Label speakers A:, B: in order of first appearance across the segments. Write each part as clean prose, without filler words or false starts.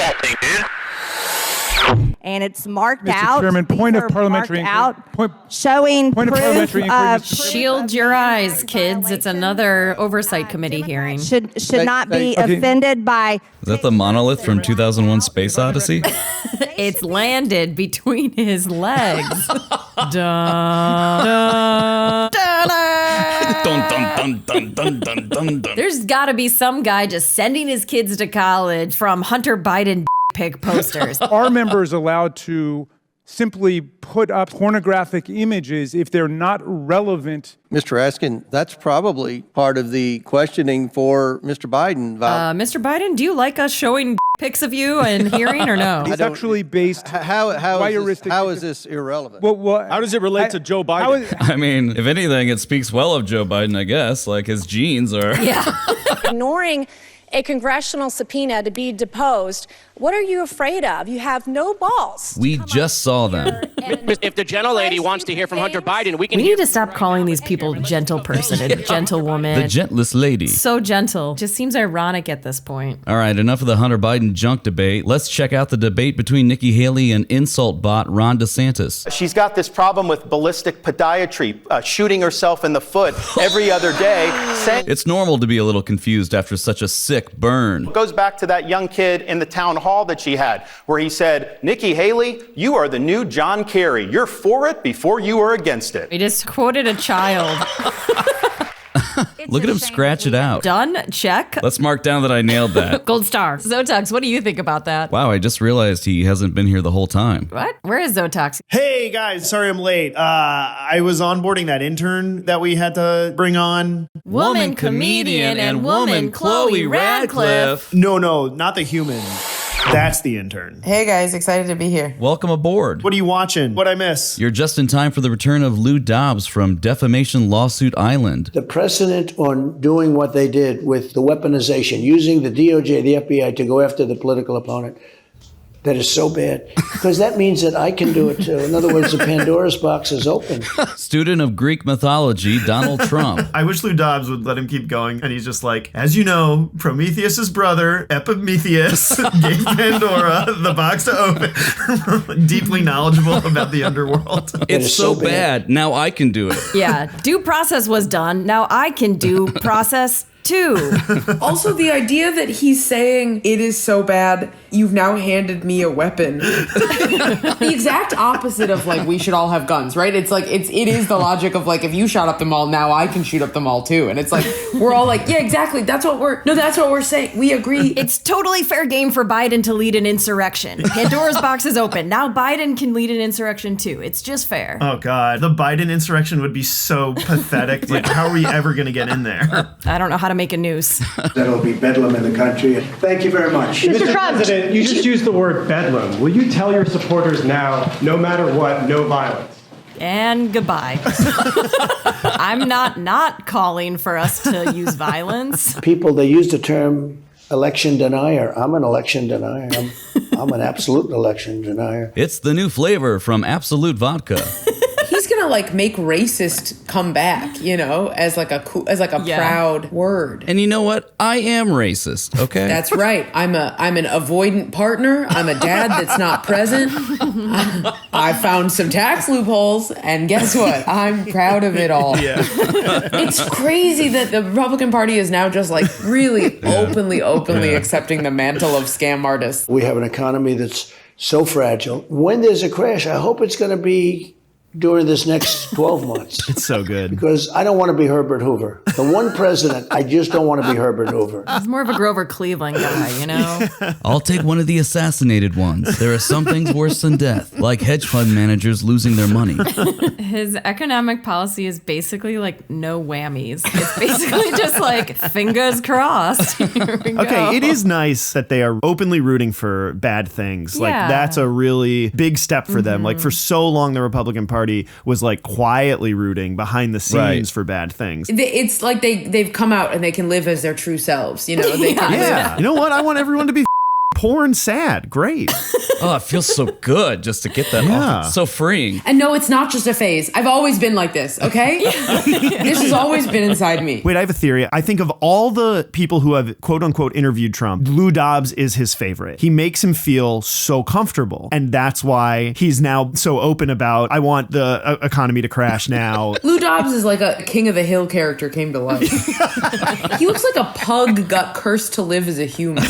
A: that thing, dude.
B: And it's marked
C: Mr.
B: out.
C: Chairman, point of parliamentary
B: showing
C: point of parliamentary inquiry.
D: Shield your eyes, kids. It's another oversight committee hearing.
B: Should not be offended by.
E: Is that the monolith from 2001 Space Odyssey?
D: It's landed between his legs. Dun, dun, dun, dun. There's got to be some guy just sending his kids to college from Hunter Biden pic posters.
C: Are members allowed to simply put up pornographic images if they're not relevant?
F: Mr. Askin, that's probably part of the questioning for Mr. Biden.
D: Mr. Biden, do you like us showing pics of you and hearing or no?
C: It's actually based.
F: How is this irrelevant?
C: Well,
G: how does it relate to Joe Biden?
E: I mean, if anything, it speaks well of Joe Biden, I guess. Like, his genes are...
D: Yeah.
H: Ignoring a congressional subpoena to be deposed. What are you afraid of? You have no balls.
E: We just saw them.
A: If the gentlelady wants to hear from Hunter Biden, we
D: need to stop calling these people gentle person and gentlewoman.
E: The gentlest lady.
D: So gentle. Just seems ironic at this point.
E: All right, enough of the Hunter Biden junk debate. Let's check out the debate between Nikki Haley and insult bot Ron DeSantis.
I: She's got this problem with ballistic podiatry, shooting herself in the foot every other day.
E: It's normal to be a little confused after such a sick burn.
I: It goes back to that young kid in the town hall that she had, where he said, Nikki Haley, you are the new John Kerry. You're for it before you are against it.
D: He just quoted a child.
E: Look at him scratch it out.
D: Done? Check.
E: Let's mark down that I nailed that.
D: Gold star. Zotox, what do you think about that?
E: Wow, I just realized he hasn't been here the whole time.
D: What? Where is Zotox?
G: Hey guys, sorry I'm late. I was onboarding that intern that we had to bring on.
D: Woman comedian and woman Chloe Radcliffe.
G: No, not the human. That's the intern.
J: Hey guys, excited to be here.
E: Welcome aboard.
G: What are you watching? What'd I miss?
E: You're just in time for the return of Lou Dobbs from Defamation Lawsuit Island.
K: The precedent on doing what they did with the weaponization, using the DOJ, the FBI to go after the political opponent, that is so bad, because that means that I can do it too. In other words, the Pandora's box is open.
E: Student of Greek mythology, Donald Trump.
G: I wish Lou Dobbs would let him keep going, and he's just like, as you know, Prometheus's brother, Epimetheus, gave Pandora the box to open. Deeply knowledgeable about the underworld.
E: It's so bad. Now I can do it.
D: Yeah, due process was done. Now I can do process too.
J: Also, the idea that he's saying it is so bad, you've now handed me a weapon. The exact opposite of like we should all have guns, right? It's like it is the logic of like if you shot up the mall, now I can shoot up the mall too. And it's like we're all like, yeah, exactly. That's what we're saying. We agree.
D: It's totally fair game for Biden to lead an insurrection. Pandora's box is open. Now Biden can lead an insurrection too. It's just fair.
G: Oh God, the Biden insurrection would be so pathetic. Like, how are we ever going to get in there?
D: I don't know how to make a noose.
K: That'll be bedlam in the country. Thank you very much.
L: Mr. President, you just used the word bedlam. Will you tell your supporters now, no matter what, no violence?
D: And goodbye. I'm not calling for us to use violence.
K: People, they use the term election denier. I'm an election denier. I'm an absolute election denier.
E: It's the new flavor from Absolute Vodka.
J: He's gonna like make racist come back, you know, as like a proud word.
E: And you know what? I am racist. Okay,
J: that's right. I'm an avoidant partner. I'm a dad that's not present. I found some tax loopholes, and guess what? I'm proud of it all.
G: Yeah.
J: It's crazy that the Republican Party is now just like really openly accepting the mantle of scam artists.
K: We have an economy that's so fragile. When there's a crash, I hope it's going to be during this next 12 months.
G: It's so good.
K: Because I don't want to be Herbert Hoover. The one president, I just don't want to be Herbert Hoover.
D: He's more of a Grover Cleveland guy, you know?
E: I'll take one of the assassinated ones. There are some things worse than death, like hedge fund managers losing their money.
D: His economic policy is basically like no whammies. It's basically just like fingers crossed. Here we go.
G: Okay, it is nice that they are openly rooting for bad things. Like, that's a really big step for them. Like, for so long, the Republican Party was like quietly rooting behind the scenes for bad things.
J: It's like they've come out and they can live as their true selves, you know? They can live.
G: You know what? I want everyone to be poor and sad. Great.
E: Oh, it feels so good just to get that off. It's so freeing.
J: And no, it's not just a phase. I've always been like this, okay? This has always been inside me.
G: Wait, I have a theory. I think of all the people who have quote unquote interviewed Trump, Lou Dobbs is his favorite. He makes him feel so comfortable. And that's why he's now so open about, I want the economy to crash now.
J: Lou Dobbs is like a King of the Hill character came to life. He looks like a pug got cursed to live as a human.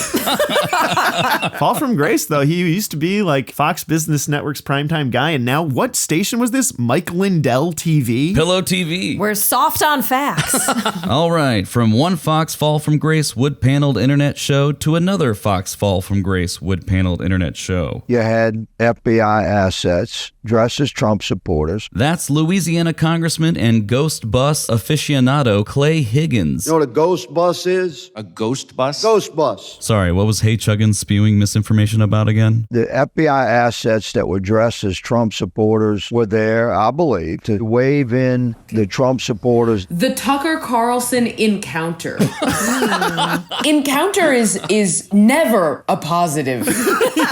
G: Fall from grace, though. He used to be like Fox Business Network's primetime guy. And now what station was this? Mike Lindell TV?
E: Pillow TV.
D: We're soft on facts.
E: All right. From one Fox Fall from Grace wood-paneled internet show to another Fox Fall from Grace wood-paneled internet show.
M: You had FBI assets dressed as Trump supporters.
E: That's Louisiana Congressman and ghost bus aficionado Clay Higgins.
M: You know what a ghost bus is?
N: A ghost bus?
M: Ghost bus.
E: Sorry, what was Hay Chuggins spewing misinformation about again?
M: The FBI assets that were dressed as Trump supporters were there, I believe, to wave in the Trump supporters.
J: The Tucker Carlson encounter. Encounter is never a positive.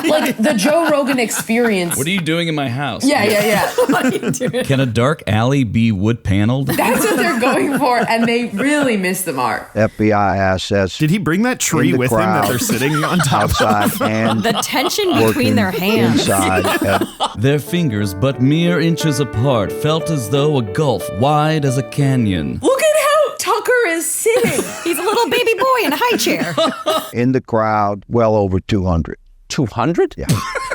J: Like the Joe Rogan Experience.
E: What are you doing in my house?
J: Yeah. What are you doing?
E: Can a dark alley be wood-paneled?
J: That's what they're going for, and they really miss the mark.
M: FBI assets.
G: Did he bring that tree with him that they're sitting on top
M: outside
G: of?
M: And
D: the tension between their hands.
M: Inside.
E: Their fingers, but mere inches apart, felt as though a gulf wide as a canyon.
J: Look at how Tucker is sitting.
D: He's a little baby boy in a high chair.
M: In the crowd, well over 200.
N: 200?
M: Yeah.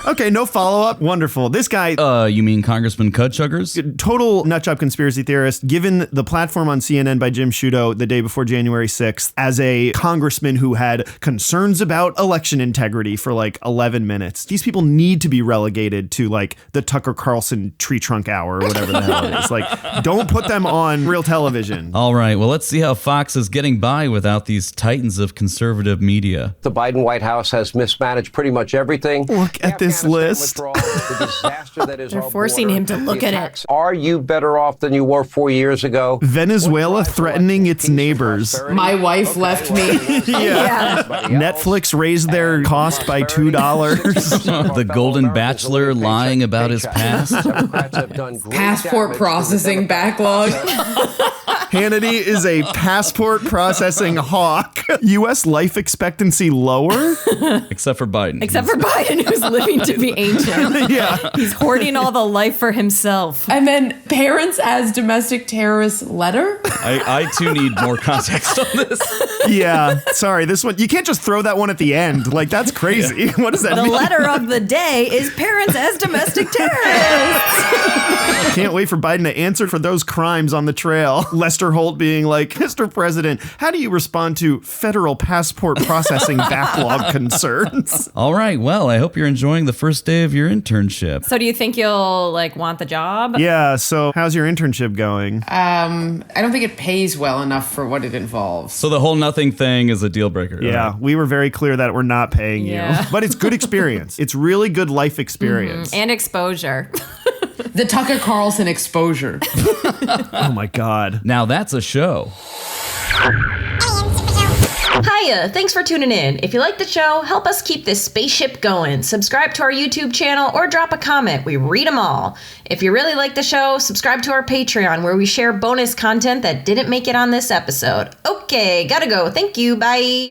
G: Okay, no follow-up. Wonderful. This guy...
E: You mean Congressman Cudchuggers?
G: Total nutjob conspiracy theorist, given the platform on CNN by Jim Sciutto the day before January 6th as a congressman who had concerns about election integrity for like 11 minutes. These people need to be relegated to like the Tucker Carlson tree trunk hour or whatever the hell it is. Like, don't put them on real television.
E: All right, well, let's see how Fox is getting by without these titans of conservative media.
O: The Biden White House has mismanaged pretty much everything.
G: Look at this list.
O: The disaster that is
D: They're forcing him to look at it.
O: Are you better off than you were 4 years ago?
G: Venezuela threatening its neighbors.
J: My wife left me.
G: Yeah. Netflix raised their cost by $2.
E: The Golden Bachelor lying about his past.
J: Passport processing backlog.
G: Hannity is a passport processing hawk. U.S. life expectancy lower?
E: Except for Biden.
D: Except for Biden, who's living to be ancient.
G: Yeah.
D: He's hoarding all the life for himself.
J: And then parents as domestic terrorist letter?
E: I too need more context on this.
G: Yeah. Sorry, this one, you can't just throw that one at the end. Like, that's crazy. Yeah. What does that mean?
D: The letter of the day is parents as domestic terrorists.
G: Can't wait for Biden to answer for those crimes on the trail. Lester Holt being like, Mr. President, how do you respond to federal passport processing backlog concerns?
E: All right. Well, I hope you're enjoying the first day of your internship.
D: So do you think you'll like want the job?
G: Yeah. So how's your internship going?
J: I don't think it pays well enough for what it involves.
E: So the whole nothing thing is a deal breaker.
G: Yeah.
E: Right?
G: We were very clear that we're not paying you. But it's good experience. It's really good life experience.
D: And exposure.
J: The Tucker Carlson exposure.
G: Oh my God.
E: Now that's a show.
P: Hiya, thanks for tuning in. If you like the show, help us keep this spaceship going. Subscribe to our YouTube channel or drop a comment. We read them all. If you really like the show, subscribe to our Patreon where we share bonus content that didn't make it on this episode. Okay, gotta go. Thank you. Bye.